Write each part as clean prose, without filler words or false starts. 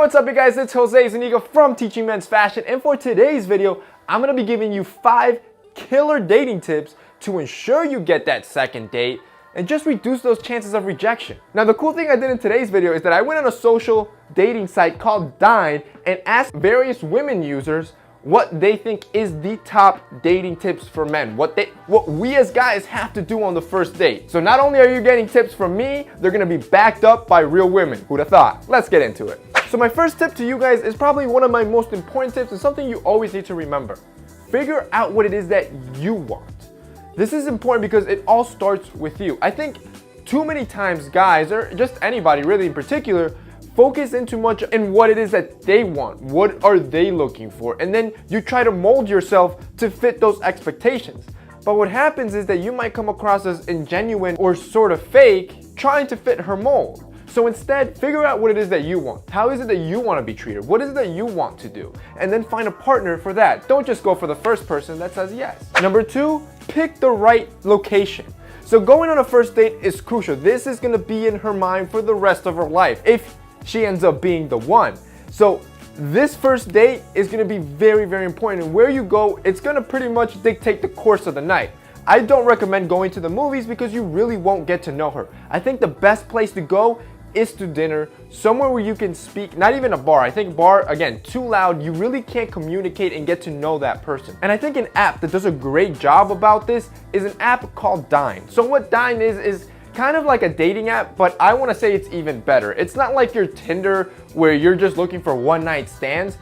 what's up you guys, it's Jose Zuniga from Teaching Men's Fashion, and for today's video, I'm going to be giving you 5 killer dating tips to ensure you get that second date and just reduce those chances of rejection. Now the cool thing I did in today's video is that I went on a social dating site called Dine and asked various women users what they think is the top dating tips for men, what we as guys have to do on the first date. So not only are you getting tips from me, they're gonna be backed up by real women. Who'd have thought? Let's get into it. So my first tip to you guys is probably one of my most important tips and something you always need to remember. Figure out what it is that you want. This is important because it all starts with you. I think too many times guys, or just anybody really in particular, focus in too much in what it is that they want. What are they looking for? And then you try to mold yourself to fit those expectations. But what happens is that you might come across as ingenuine or sort of fake, trying to fit her mold. So instead, figure out what it is that you want. How is it that you want to be treated? What is it that you want to do? And then find a partner for that. Don't just go for the first person that says yes. Number 2, pick the right location. So going on a first date is crucial. This is going to be in her mind for the rest of her life if she ends up being the one. So this first date is going to be very, very important. And where you go, it's going to pretty much dictate the course of the night. I don't recommend going to the movies because you really won't get to know her. I think the best place to go is to dinner, somewhere where you can speak, not even a bar. I think bar, again, too loud, you really can't communicate and get to know that person. And I think an app that does a great job about this is an app called Dine. So what Dine is kind of like a dating app, but I want to say it's even better. It's not like your Tinder where you're just looking for one night stands.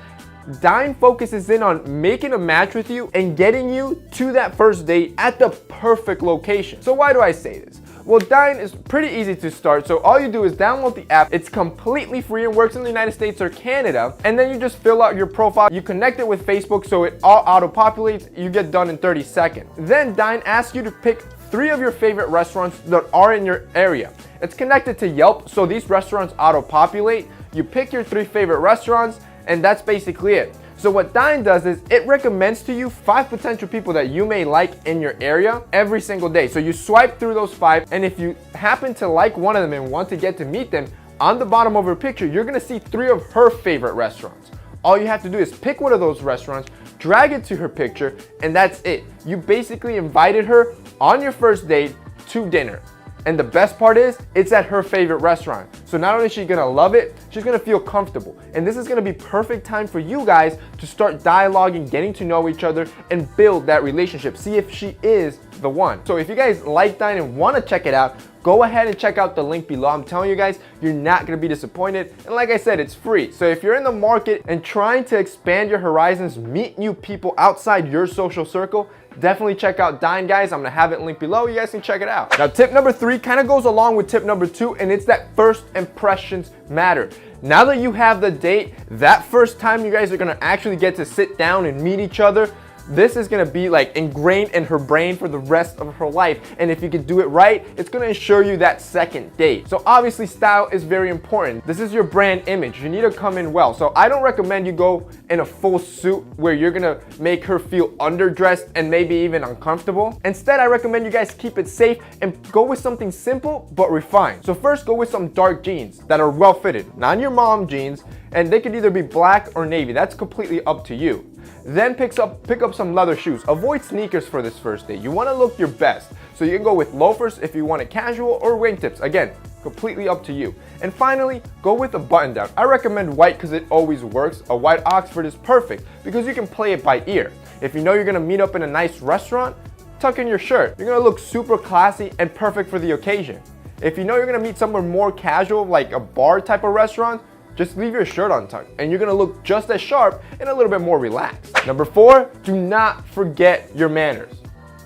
Dine focuses in on making a match with you and getting you to that first date at the perfect location. So why do I say this? Well, Dine is pretty easy to start, so all you do is download the app. It's completely free and works in the United States or Canada, and then you just fill out your profile. You connect it with Facebook so it all auto-populates. You get done in 30 seconds. Then Dine asks you to pick 3 of your favorite restaurants that are in your area. It's connected to Yelp, so these restaurants auto-populate. You pick your 3 favorite restaurants, and that's basically it. So what Dine does is it recommends to you 5 potential people that you may like in your area every single day. So you swipe through those 5, and if you happen to like one of them and want to get to meet them, on the bottom of her picture, you're gonna see 3 of her favorite restaurants. All you have to do is pick one of those restaurants, drag it to her picture, and that's it. You basically invited her on your first date to dinner. And the best part is, it's at her favorite restaurant. So not only is she gonna love it, she's gonna feel comfortable. And this is gonna be perfect time for you guys to start dialoguing, getting to know each other, and build that relationship. See if she is the one. So if you guys like Dine and wanna check it out, go ahead and check out the link below. I'm telling you guys, you're not gonna be disappointed. And like I said, it's free. So if you're in the market and trying to expand your horizons, meet new people outside your social circle, definitely check out Dine, guys. I'm gonna have it linked below. You guys can check it out. Now, tip number 3 kind of goes along with tip number 2, and it's that first impressions matter. Now that you have the date, that first time you guys are gonna actually get to sit down and meet each other, this is gonna be like ingrained in her brain for the rest of her life. And if you can do it right, it's gonna ensure you that second date. So obviously style is very important. This is your brand image. You need to come in well. So I don't recommend you go in a full suit where you're gonna make her feel underdressed and maybe even uncomfortable. Instead, I recommend you guys keep it safe and go with something simple but refined. So first, go with some dark jeans that are well fitted, not your mom jeans, and they could either be black or navy. That's completely up to you. Then pick up some leather shoes. Avoid sneakers for this first date. You want to look your best. So you can go with loafers if you want it casual, or wingtips. Again, completely up to you. And finally, go with a button down. I recommend white because it always works. A white Oxford is perfect because you can play it by ear. If you know you're going to meet up in a nice restaurant, tuck in your shirt. You're going to look super classy and perfect for the occasion. If you know you're going to meet somewhere more casual, like a bar type of restaurant, just leave your shirt untucked and you're gonna look just as sharp and a little bit more relaxed. Number 4, do not forget your manners.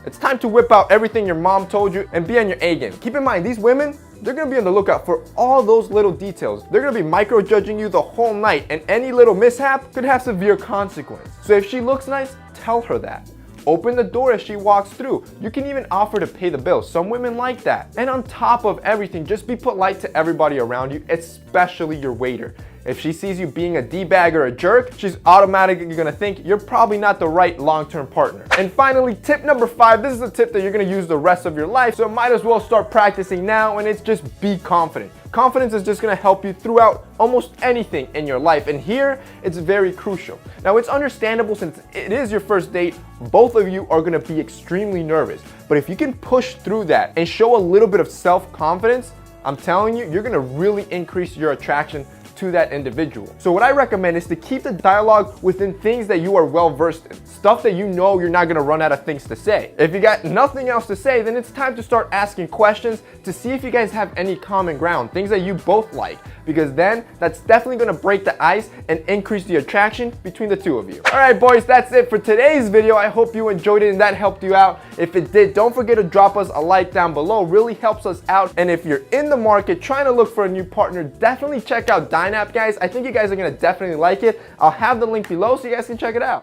It's time to whip out everything your mom told you and be on your A game. Keep in mind, these women, they're gonna be on the lookout for all those little details. They're gonna be micro-judging you the whole night, and any little mishap could have severe consequence. So if she looks nice, tell her that. Open the door as she walks through. You can even offer to pay the bill. Some women like that. And on top of everything, just be polite to everybody around you, especially your waiter. If she sees you being a D-bag or a jerk, she's automatically gonna think you're probably not the right long-term partner. And finally, tip number 5, this is a tip that you're gonna use the rest of your life, so might as well start practicing now, and it's just be confident. Confidence is just gonna help you throughout almost anything in your life, and here it's very crucial. Now, it's understandable since it is your first date, both of you are gonna be extremely nervous, but if you can push through that and show a little bit of self-confidence, I'm telling you, you're gonna really increase your attraction to that individual. So what I recommend is to keep the dialogue within things that you are well versed in, stuff that you know you're not gonna run out of things to say. If you got nothing else to say, then it's time to start asking questions to see if you guys have any common ground, things that you both like, because then that's definitely gonna break the ice and increase the attraction between the two of you. All right, boys, that's it for today's video. I hope you enjoyed it and that helped you out. If it did, don't forget to drop us a like down below, really helps us out. And if you're in the market trying to look for a new partner, definitely check out Dynap, guys. I think you guys are gonna definitely like it. I'll have the link below so you guys can check it out.